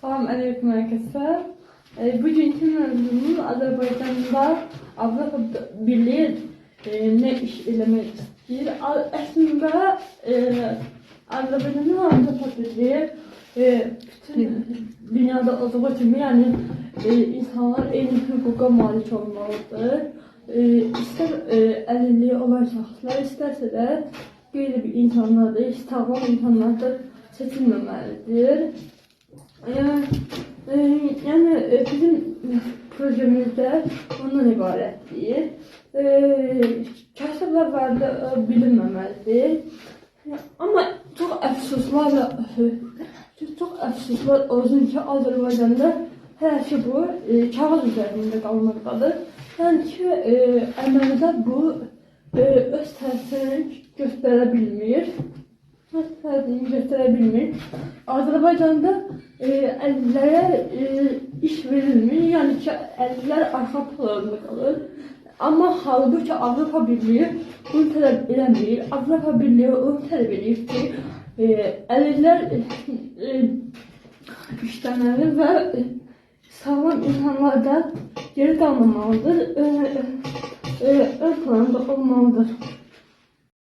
Salam aleyküm arkadaşlar. Bugünkü mövzumuz Azərbaycanda Avropa Birliği ne iş eləmək istəyir? Əslində Azərbaycanın Avropa Birliği bütün dünyada olduğu kimi, yani insanlar eyni hüquqa malik olmalıdır. İster əlilliyi olan şəxslər, istərsə də qeyri bir insanlardır, sağlam insanlardır seçilməməlidir. Yani bizim projemizde ondan ibarətdir. Kasıblar vardı bilinməməlidir. Ama çok əfsuslar olsun ki, Azərbaycanda hər şey bu kağız üzərində qalmaqdadır. Yəni ki, əməldə bu öz təsirini göstərə bilmir. Azərbaycanda əlillərə iş verilmir, yəni ki, əlillər arxa planında qalır. Amma halbuki Avropa Birliği bunu tələb eləmir. Avropa Birliği onu tələb edir ki, əlillər işləməli və sağlam insanlardan geri qalmamalıdır, ön planda olmalıdır.